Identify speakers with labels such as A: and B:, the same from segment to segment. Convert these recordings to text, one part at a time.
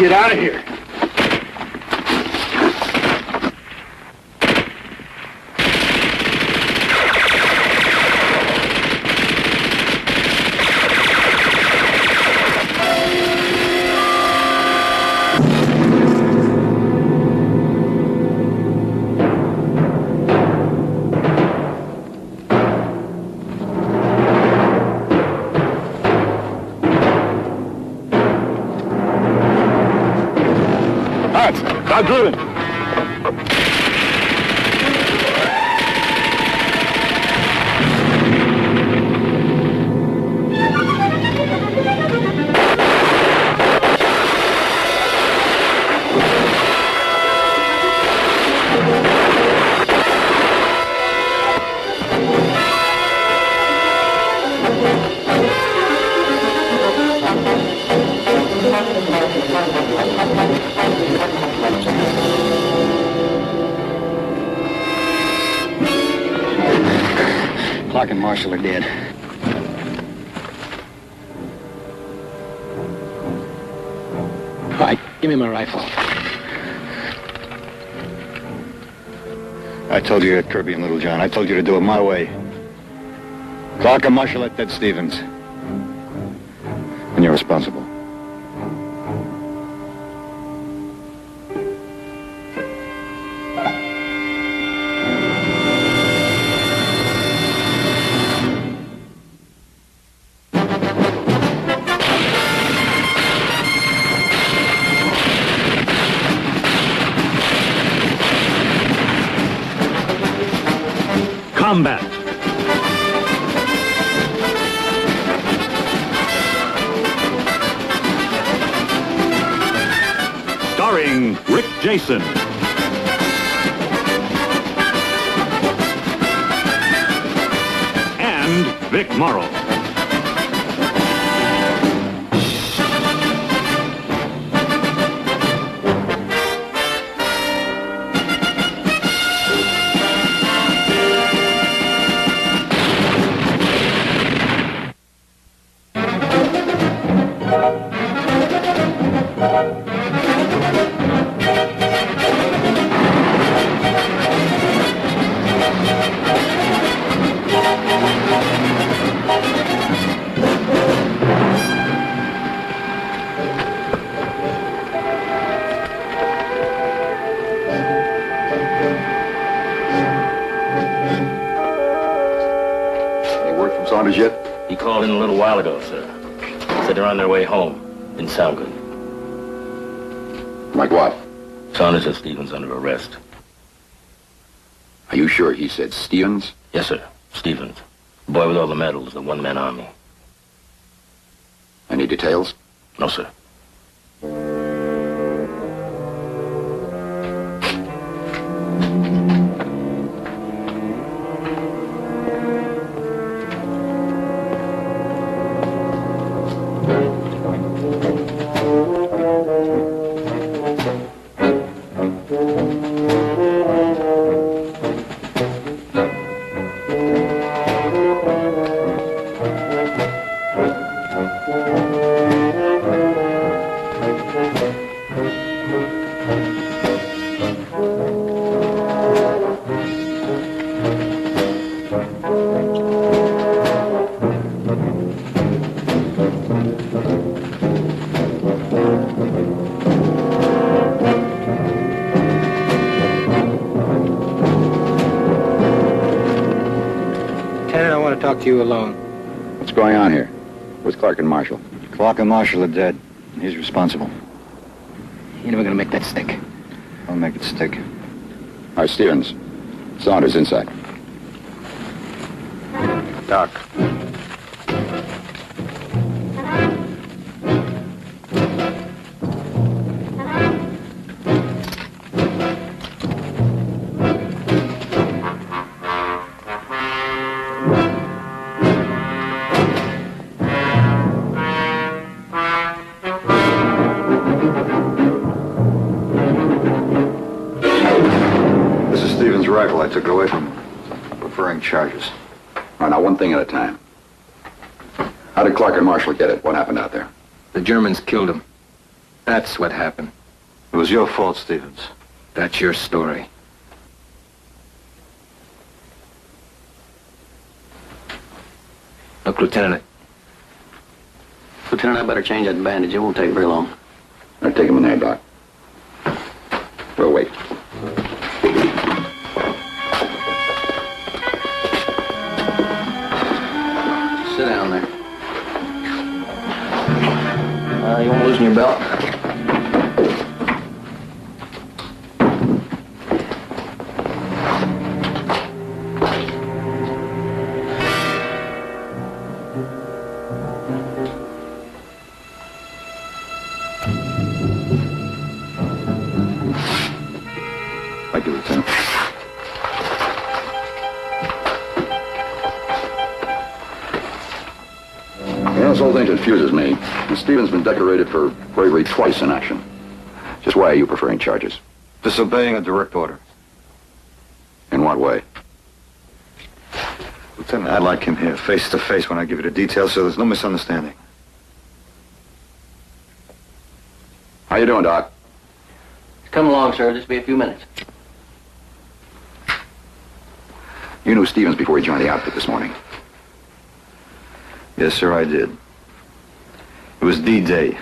A: get out of here.
B: Stop driven.
C: Clark and Marshall are dead. All right, give me my rifle.
B: I told you to Kirby and Littlejohn. I told you to do it my way. Clark and Marshall at Ted Stevens. And you're responsible.
D: Combat. Starring Rick Jason. And Vic Morrow.
B: Saunders yet?
E: He called in a little while ago, sir. Said they're on their way home. Didn't sound good.
B: Like what?
E: Saunders and Stevens under arrest.
B: Are you sure he said Stevens?
E: Yes, sir. Stevens. The boy with all the medals, the one-man army.
B: Any details?
E: No, sir.
C: Talk to you alone.
B: What's going on here? Where's Clark and Marshall?
F: Clark and Marshall are dead. He's responsible.
C: You're never gonna make that stick.
F: I'll make it stick.
B: All right, Stevens. Saunders inside.
F: Doc.
B: Rifle I took it away from him, preferring charges. All right, now one thing at a time. How did Clark and Marshall get it? What happened out there?
C: The Germans killed him. That's what happened.
B: It was your fault, Stevens.
C: That's your story. Look, Lieutenant.
A: Lieutenant, I better change that bandage. It won't take very long.
G: I'll take him in there, Doc. We'll wait.
A: Sit down there. You won't loosen your belt?
B: Thank you, Lieutenant.
G: This whole thing confuses me. Stevens been decorated for bravery twice in action. Just why are you preferring charges?
B: Disobeying a direct order.
G: In what way?
B: Lieutenant, I'd like him here, face to face, when I give you the details, so there's no misunderstanding.
G: How you doing, Doc?
A: Come along, sir. Just be a few minutes.
G: You knew Stevens before he joined the outfit this morning.
B: Yes, sir, I did. It was D-Day.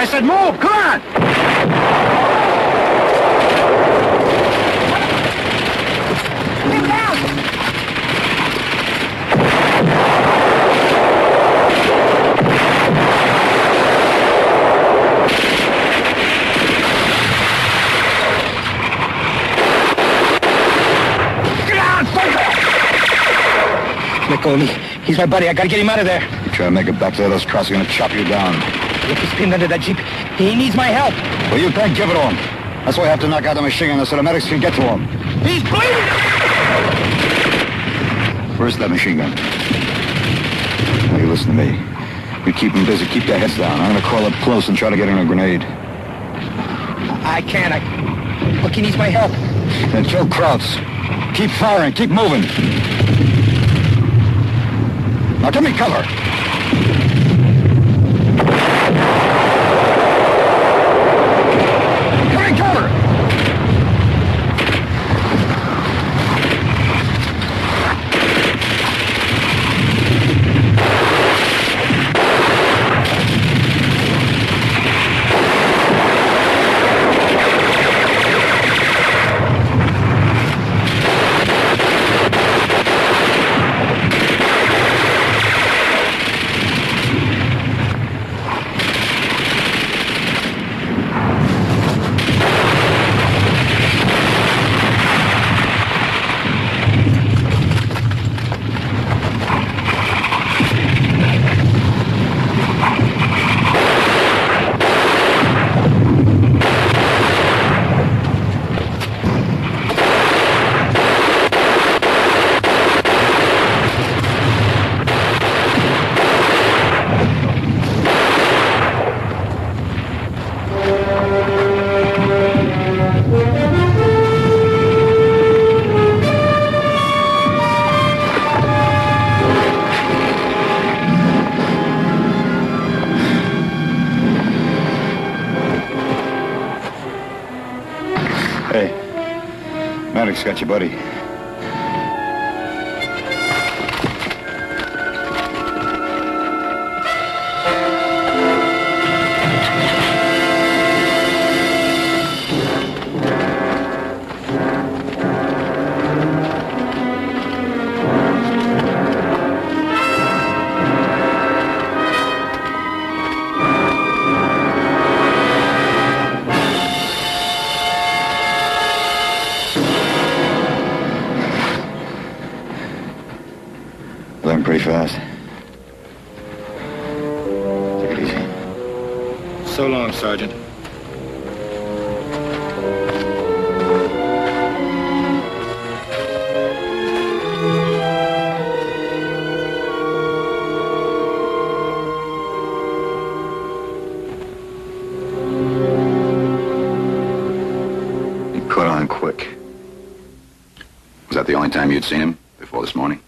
B: I said move! Come on!
H: Get down!
B: Nick, he's my buddy. I gotta get him out of there. You try to make it back to those cross, I'm gonna chop you down.
H: Look, he's pinned under that Jeep. He needs my help.
B: Well, you can't give it to him. That's why I have to knock out the machine gun so the medics can get to him.
H: He's bleeding!
B: Where's that machine gun? Now, you listen to me. You keep them busy. Keep their heads down. I'm gonna crawl up close and try to get in a grenade.
H: I can't. Look, he needs my help.
B: Then kill Krauts. Keep firing. Keep moving. Now, give me cover. Give me cover. Hey, Maddox got your buddy. Learn pretty fast. Take it easy.
F: So long, Sergeant.
B: He caught on quick.
G: Was that the only time you'd seen him before this morning?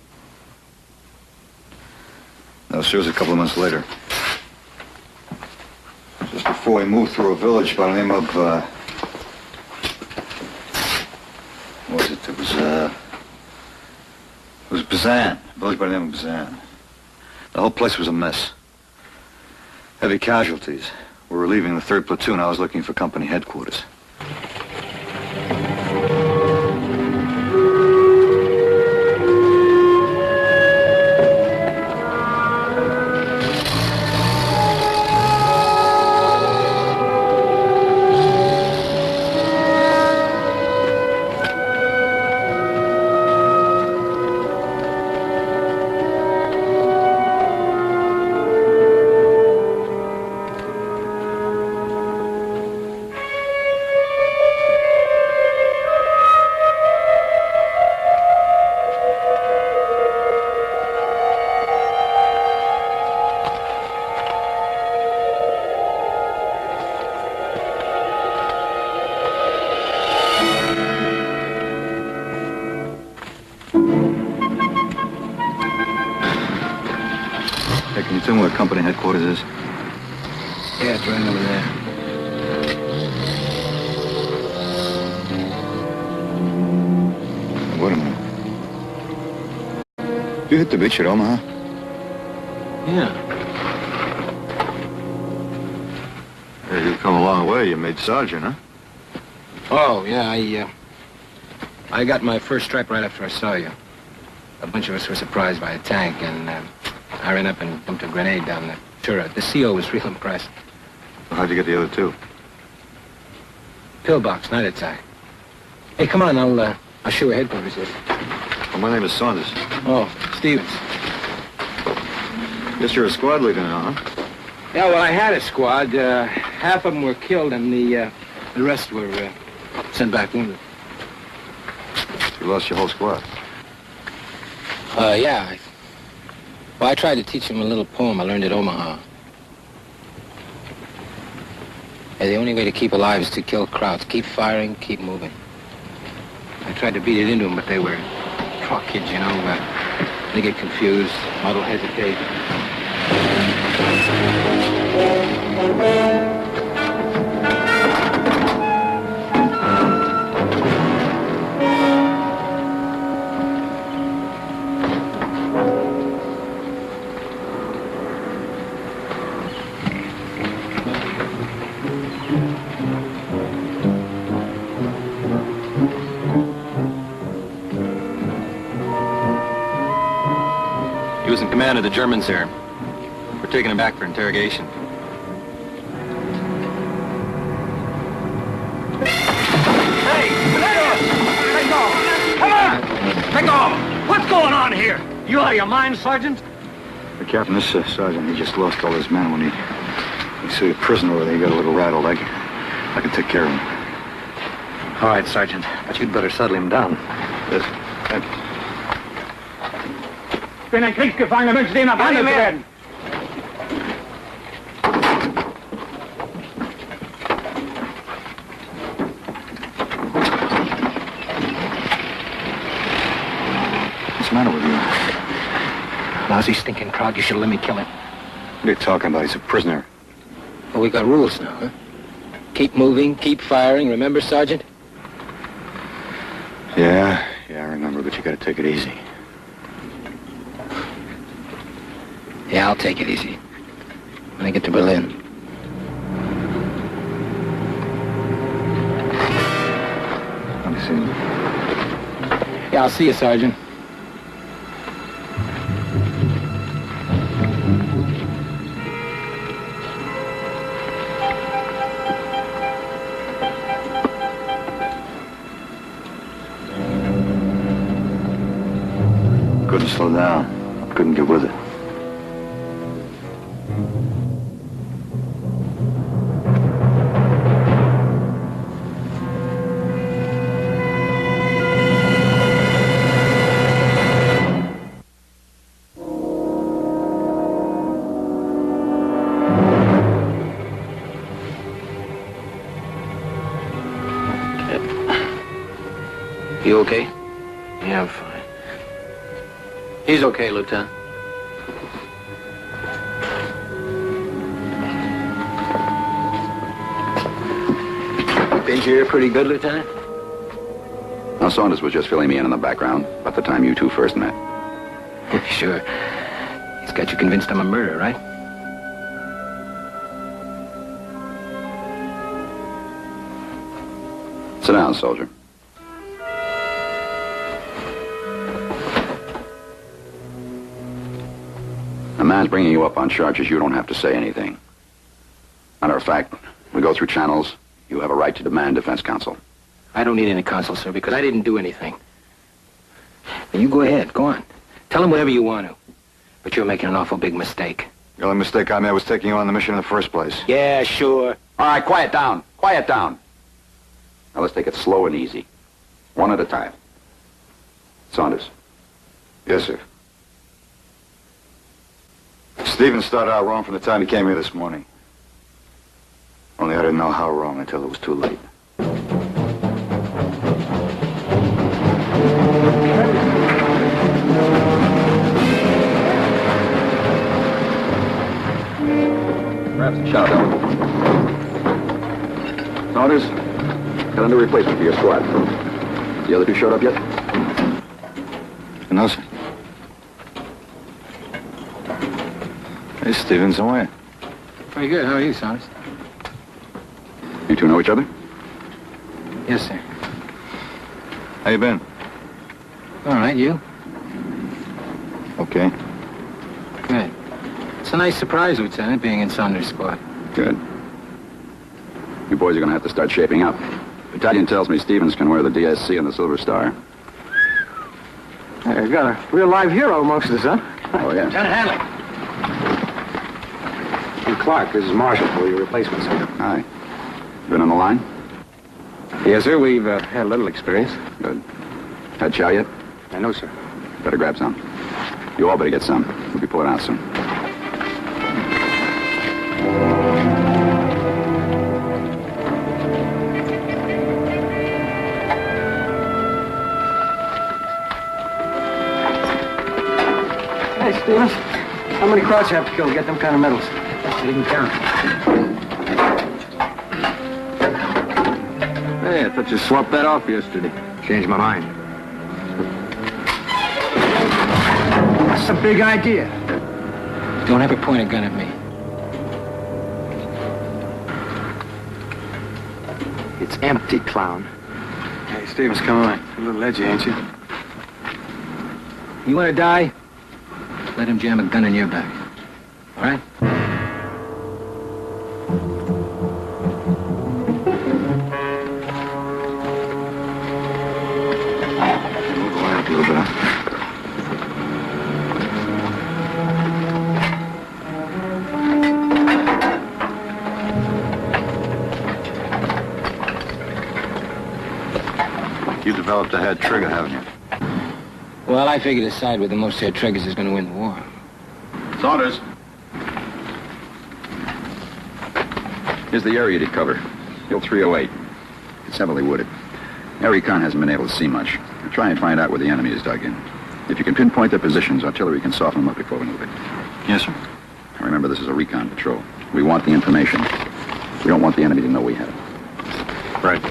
B: No, sir, it was a couple of months later. Just before we moved through a village by the name of, what was it? It was Bazan. A village by the name of Bazan. The whole place was a mess. Heavy casualties. We were leaving the 3rd platoon. I was looking for company headquarters. Hey, can you tell me where company headquarters is?
H: Yeah, it's right over there.
B: Wait a minute. You hit the beach at Omaha?
A: Yeah.
B: Yeah, you've come a long way. You made sergeant, huh?
C: Oh, yeah, I got my first stripe right after I saw you. A bunch of us were surprised by a tank, and I ran up and dumped a grenade down the turret. The CO was real impressed.
B: Well, how'd you get the other two?
C: Pillbox, night attack. Hey, come on, I'll show you where headquarters is.
B: Well, my name is Saunders.
C: Oh, Stevens.
B: Guess you're a squad leader now, huh?
C: Yeah, well, I had a squad. Half of them were killed, and the rest were sent back wounded.
B: You lost your whole squad.
C: Yeah. Well, I tried to teach him a little poem I learned at Omaha. The only way to keep alive is to kill crowds. Keep firing, keep moving. I tried to beat it into them, but they were truck kids, you know. They get confused, muddle, hesitate.
I: He was in command of the Germans here. We're taking him back for interrogation.
H: Hey! Let go! Come on! Let go! What's going on here? You out of your mind, Sergeant?
B: The captain, this sergeant, he just lost all his men when he see a prisoner over there. He got a little rattled. I can take care of him.
F: All right, Sergeant, but you'd better settle him down.
B: Yes. Thank you.
H: Ich bin ein Kriegsgefangener, wünsche dir nach Hause zu werden.
B: What's the matter with you?
C: Lousy stinking crowd, you should let me kill him.
B: What are you talking about? He's a prisoner.
C: Well, we got rules now, huh? Keep moving, keep firing, remember, Sergeant?
B: Yeah, I remember, but you gotta take it easy.
C: Yeah, I'll take it easy. When I get to Berlin.
B: Let me see.
C: Yeah, I'll see you, Sergeant.
B: Couldn't slow down. Couldn't get with it.
A: You okay?
C: Yeah, I'm fine.
A: He's okay, Lieutenant. Been here pretty good, Lieutenant?
G: Now, Saunders was just filling me in the background about the time you two first met.
C: Sure. He's got you convinced I'm a murderer, right?
G: Sit down, soldier. A man's bringing you up on charges. You don't have to say anything. Matter of fact, we go through channels. You have a right to demand defense counsel.
C: I don't need any counsel, sir, because I didn't do anything. Now, you go ahead. Go on. Tell him whatever you want to. But you're making an awful big mistake.
B: The only mistake I made was taking you on the mission in the first place.
C: Yeah, sure.
G: All right, quiet down. Quiet down. Now, let's take it slow and easy. One at a time. Saunders.
B: Yes, sir. Stevens started out wrong from the time he came here this morning. Only I didn't know how wrong until it was too late.
G: Perhaps a shot out. Saunders, got a new replacement for your squad. The other two showed up yet?
B: No, sir. Hey, Stevens, how are you?
C: Pretty good. How are you, Saunders?
G: You two know each other?
C: Yes, sir.
B: How you been?
C: All right, you?
B: Okay.
C: Good. It's a nice surprise, Lieutenant, being in Saunders' squad.
G: Good. You boys are going to have to start shaping up. Battalion tells me Stevens can wear the DSC and the Silver Star.
F: Hey, you got a real live hero amongst us, huh?
G: Oh, yeah.
F: Lieutenant Hanley. Hey, Clark, this is Marshall for your replacement, sir.
G: Hi. Been on the line?
F: Yes, sir. We've had a little experience.
G: Good. Had chow yet?
F: I know, sir.
G: Better grab some. You all better get some. We'll be pulling out soon.
F: Hey, Stevens. How many Krauts you have to kill to get them kind of medals? I didn't count.
A: Hey, I thought you swapped that off yesterday.
F: Changed my mind. That's a big idea.
C: Don't ever point a gun at me.
F: It's empty, clown.
A: Hey, Stevens, come on. A little edgy, ain't you?
C: You want to die? Let him jam a gun in your back. All right?
B: Move around a little bit. You developed a head trigger, haven't you?
C: Well, I figured a side with the most head triggers is going to win the war.
G: Saunders. Here's the area to cover. Hill 308. It's heavily wooded. Air recon hasn't been able to see much. We'll try and find out where the enemy is dug in. If you can pinpoint their positions, artillery can soften them up before we move it.
B: Yes, sir.
G: Remember, this is a recon patrol. We want the information. We don't want the enemy to know we have it.
B: Right.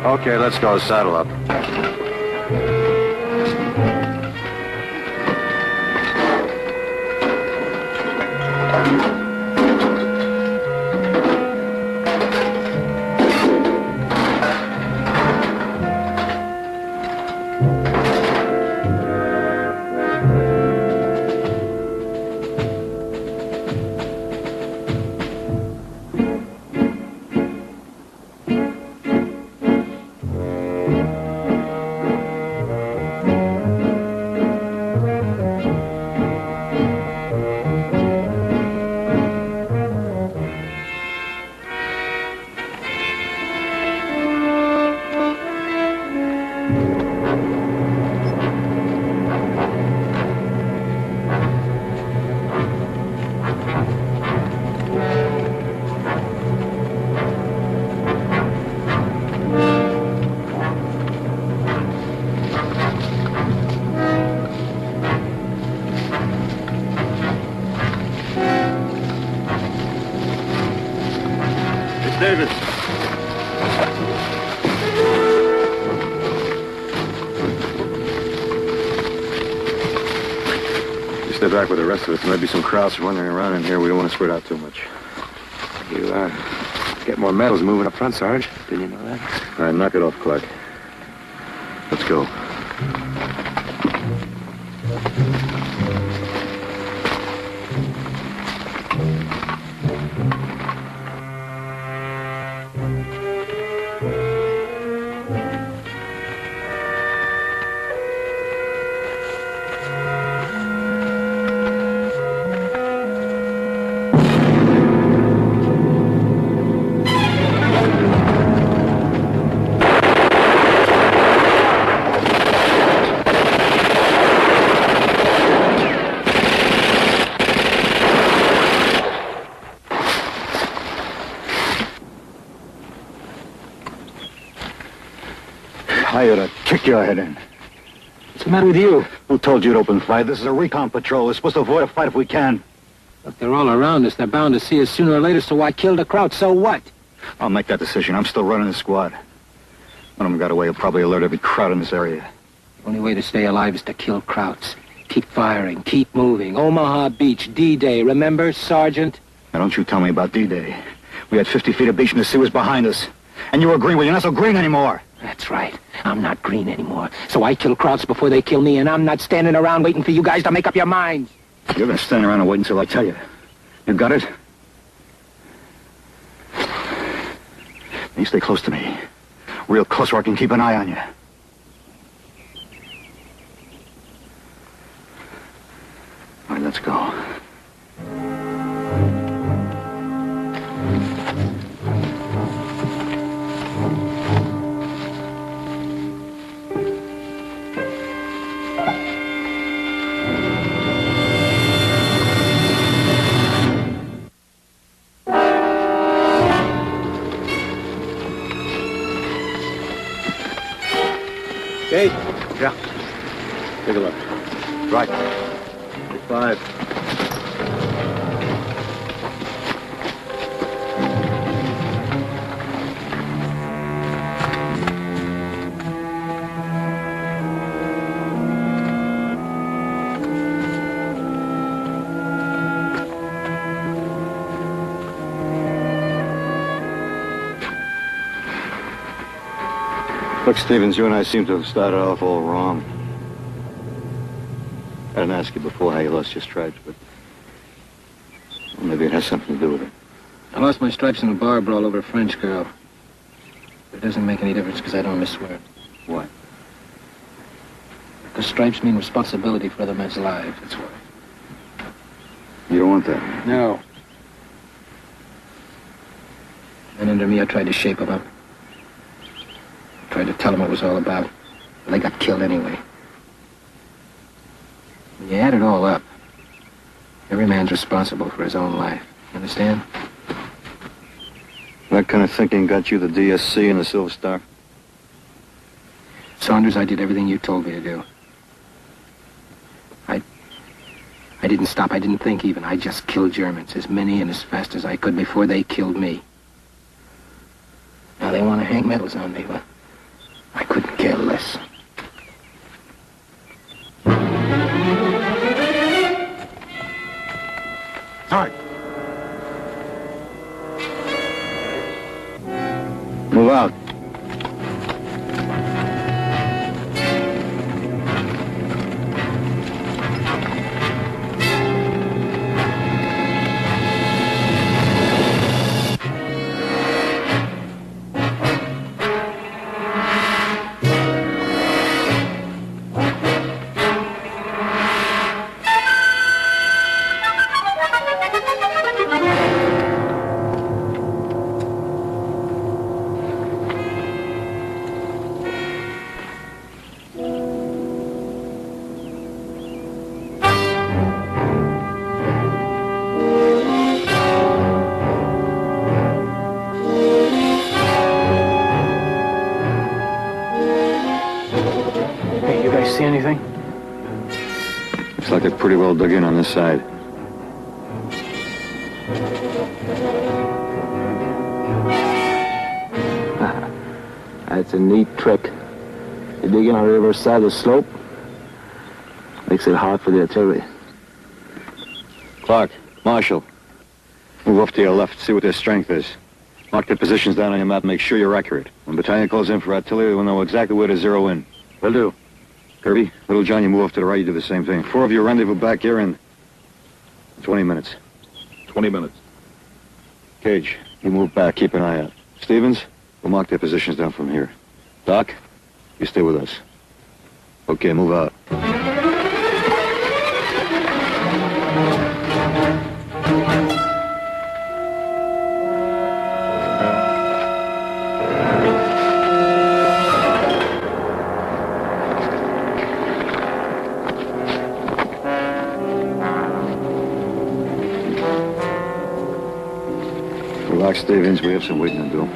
B: Okay, let's go. Saddle up.
D: Davis.
B: You stay back with the rest of us. There might be some Krauts wandering around in here. We don't want to spread out too much.
F: You, get more medals moving up front, Sarge. Didn't you know that?
B: All right, knock it off, Clark. Let's go. I ought to kick your head in.
C: What's the matter with you?
B: Who told you to open fire? This is a recon patrol. We're supposed to avoid a fight if we can.
C: Look, they're all around us. They're bound to see us sooner or later, so why kill the crowd? So what?
B: I'll make that decision. I'm still running the squad. One of them got away. He'll probably alert every crowd in this area.
C: Only way to stay alive is to kill Krauts. Keep firing, keep moving. Omaha Beach, D-Day. Remember, Sergeant?
B: Now, don't you tell me about D-Day. We had 50 feet of beach and the sea was behind us. And you were green. Well, you're not so green anymore.
C: That's right. I'm not green anymore. So I kill Krauts before they kill me, and I'm not standing around waiting for you guys to make up your minds.
B: You're going to stand around and wait until I tell you. You got it? You stay close to me. Real close where I can keep an eye on you. All right, let's go.
F: Hey.
B: Yeah.
F: Take a look.
B: Right.
F: 5.
B: Look, Stevens, you and I seem to have started off all wrong. I didn't ask you before how you lost your stripes, but well, maybe it has something to do with it.
C: I lost my stripes in a bar brawl over a French girl. But it doesn't make any difference because I don't miss swear.
B: Why?
C: Because stripes mean responsibility for other men's lives, that's why.
B: You don't want that?
C: No. And under me, I tried to shape them up. Tried to tell them what it was all about. But they got killed anyway. When you add it all up, every man's responsible for his own life. Understand?
B: That kind of thinking got you the DSC and the Silver Star?
C: Saunders, I did everything you told me to do. I didn't stop. I didn't think even. I just killed Germans, as many and as fast as I could before they killed me. Now they want to hang medals on me, but I couldn't care less.
B: All right. Move out.
F: See anything?
B: Looks like they're pretty well dug in on this side.
C: That's a neat trick. You dig in on the reverse side of the slope, makes it hard for the artillery.
B: Clark, Marshall, move off to your left, see what their strength is. Mark their positions down on your map, make sure you're accurate. When battalion calls in for artillery, we'll know exactly where to zero in.
F: Will do.
B: Kirby, Little John, you move off to the right, you do the same thing. 4 of you rendezvous back here in 20 minutes.
D: 20 minutes.
B: Cage, you move back, keep an eye out. Stevens, we'll mark their positions down from here. Doc, you stay with us. Okay, move out. Relax, Stevens. We have some waiting to do.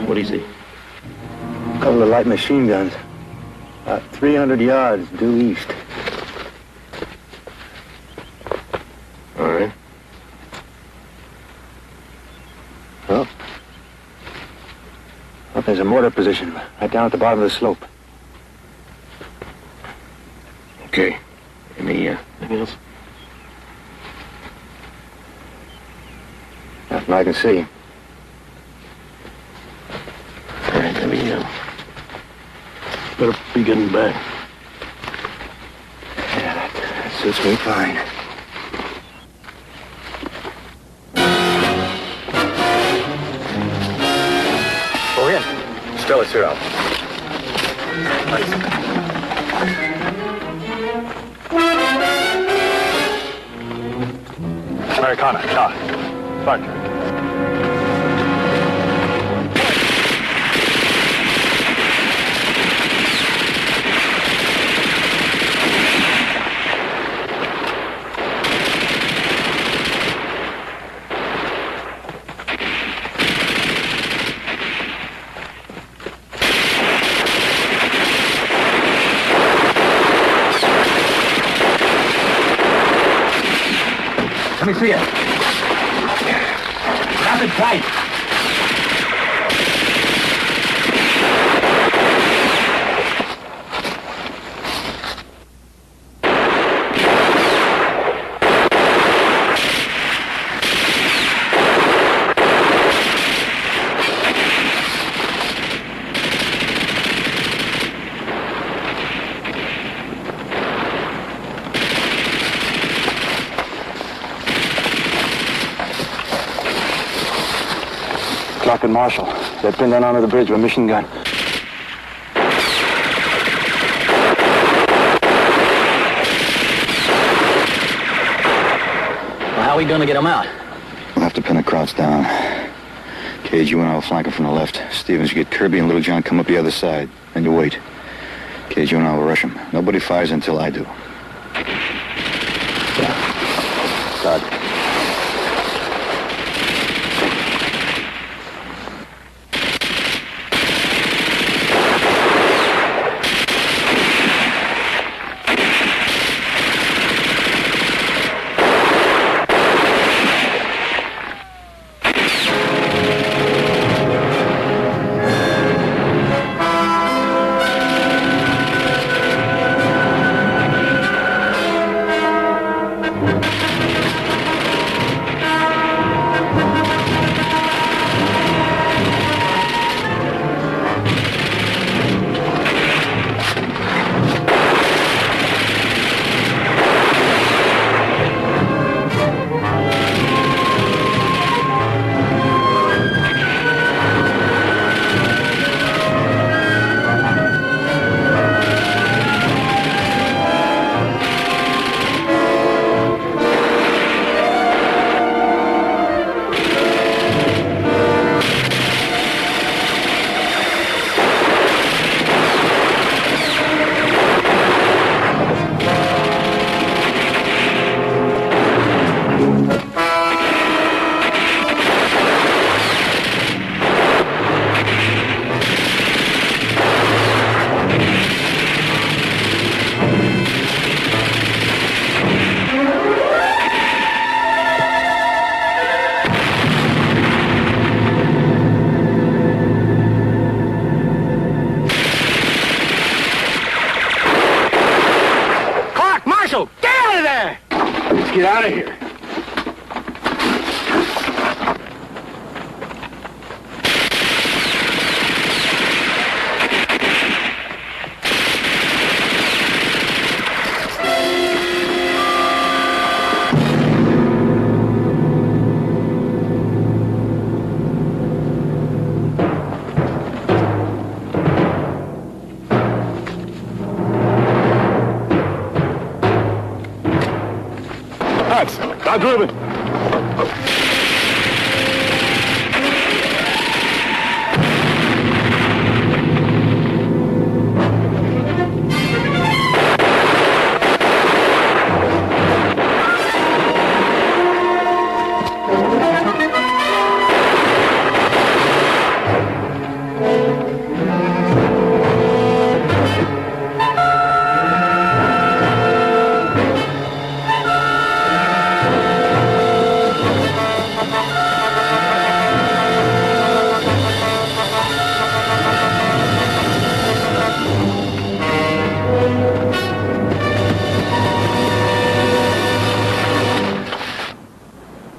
E: What do you see?
F: A couple of light machine guns. About 300 yards due east.
E: All right.
F: Well, there's a mortar position right down at the bottom of the slope.
E: Okay. Anything else?
F: Nothing I can see.
E: All right, better be getting back.
F: Yeah, that suits me fine.
B: Go in. Still, it's here out.
D: Americana, shot. Sergeant.
H: Let me see it. Grab it tight.
F: Clark and Marshall. They're pinned down onto the bridge with a machine gun.
H: Well, how are we going to get them out?
B: We'll have to pin the Krauts down. Cage, you and I will flank them from the left. Stevens, you get Kirby and Little John come up the other side. Then you wait. Cage, you and I will rush them. Nobody fires until I do. Yeah. Start.
H: Get out of here.
D: Stop driven.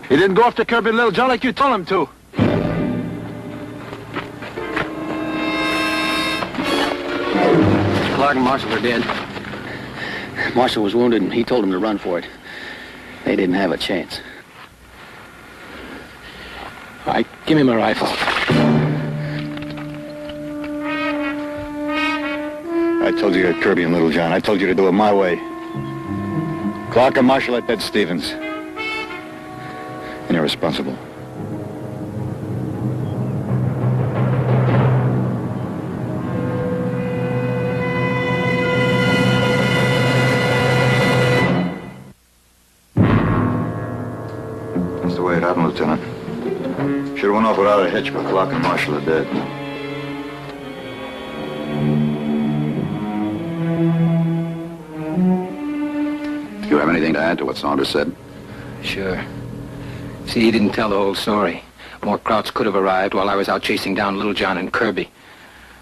A: He didn't go after Kirby and Little John like you told him to.
F: Clark and Marshall are dead. Marshall was wounded, and he told him to run for it. They didn't have a chance.
C: All right, give me my rifle.
B: I told you to get Kirby and Little John. I told you to do it my way. Clark and Marshall at Ted Stevens. And you're responsible. That's the way it happened, Lieutenant. Should have went off without a hitch, but Clark and Marshall are dead.
G: Do you have anything to add to what Saunders said?
C: Sure. See, he didn't tell the whole story. More Krauts could have arrived while I was out chasing down Little John and Kirby.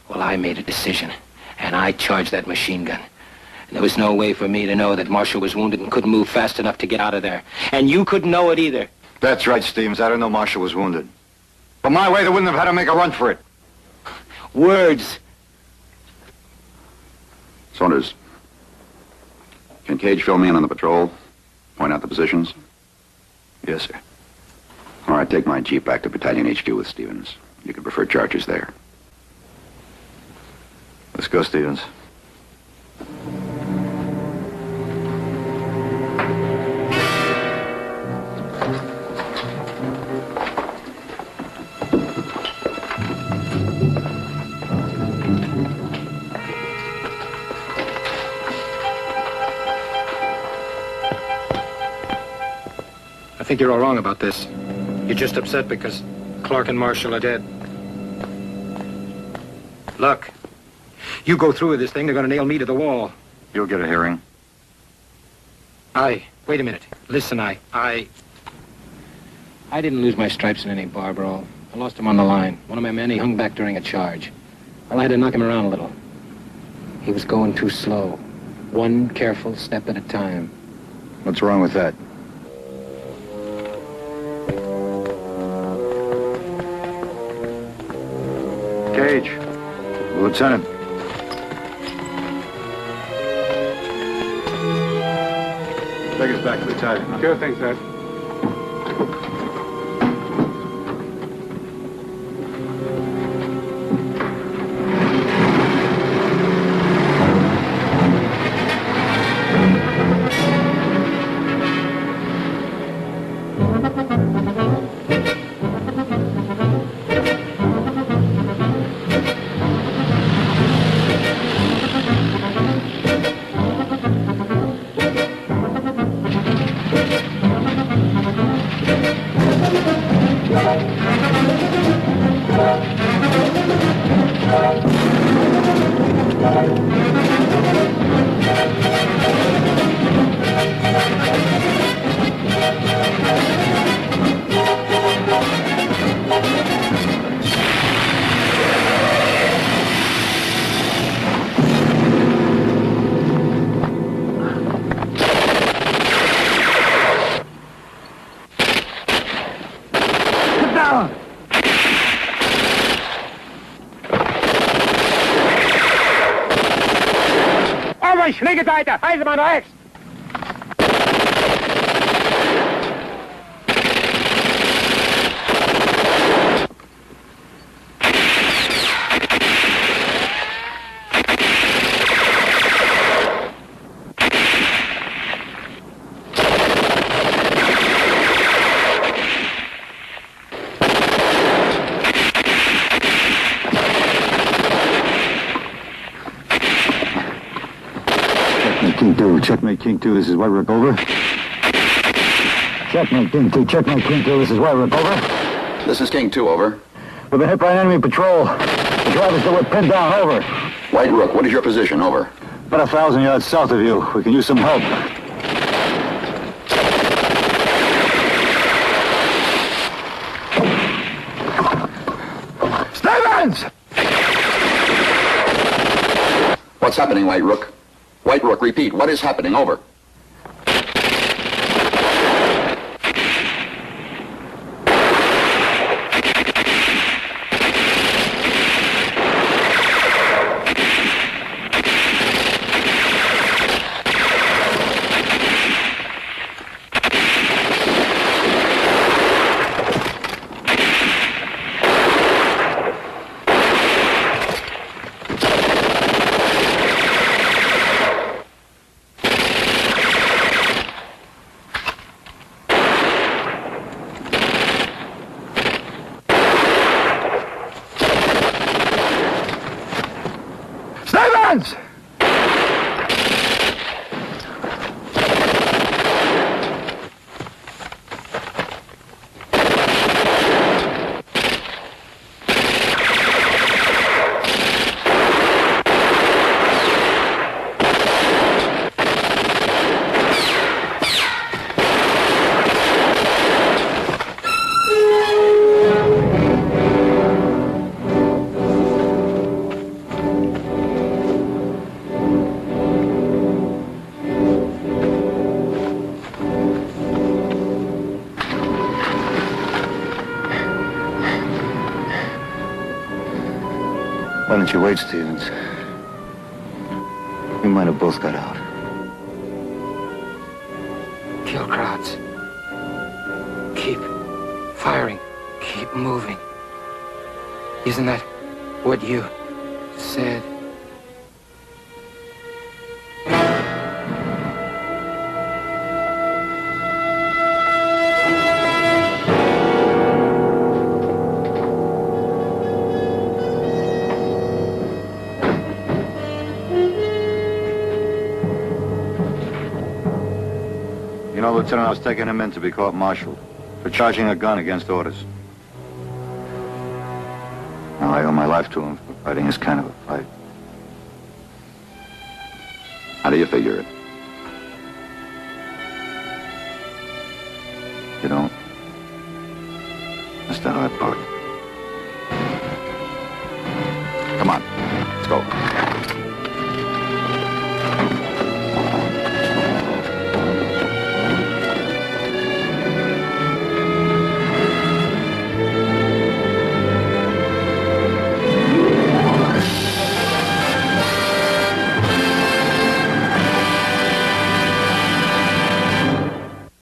C: Well, I made a decision, and I charged that machine gun. And there was no way for me to know that Marshall was wounded and couldn't move fast enough to get out of there. And you couldn't know it either.
B: That's right, Stevens. I didn't know Marshall was wounded. But my way, they wouldn't have had to make a run for it.
C: Words.
G: Saunders, can Cage fill me in on the patrol? Point out the positions?
B: Yes, sir.
G: All right, take my Jeep back to Battalion HQ with Stevens. You can prefer charges there.
B: Let's go, Stevens.
C: I think you're all wrong about this. You're just upset because Clark and Marshall are dead. Look, you go through with this thing, they're going to nail me to the wall.
B: You'll get a hearing.
C: Wait a minute. Listen, I didn't lose my stripes in any bar brawl. I lost them on the line. One of my men, he hung back during a charge. Well, I had to knock him around a little. He was going too slow. One careful step at a time.
B: What's wrong with that? Cage. Lieutenant. Take us back to the battalion.
A: Sure thing, sir.
H: Schläge weiter! Eisenbahn rechts!
B: Checkmate, King 2. This is White Rook, over. Checkmate, King 2. Checkmate, King 2. This is White Rook, over.
G: This is King 2, over.
B: We've been hit by an enemy patrol. The drivers that were pinned down, over.
G: White Rook, what is your position, over?
B: About 1,000 yards south of you. We can use some help. Stevens!
G: What's happening, White Rook? White Rook, repeat, what is happening, over?
B: Stevens! Why don't you wait, Stevens? We might have both got out.
C: Kill crowds. Keep firing. Keep moving. Isn't that what you said?
B: You know, Lieutenant, I was taking him in to be court-martialed for charging a gun against orders. Now, I owe my life to him for fighting this kind of a fight.
G: How do you figure it?
B: You don't? That's not how I put it.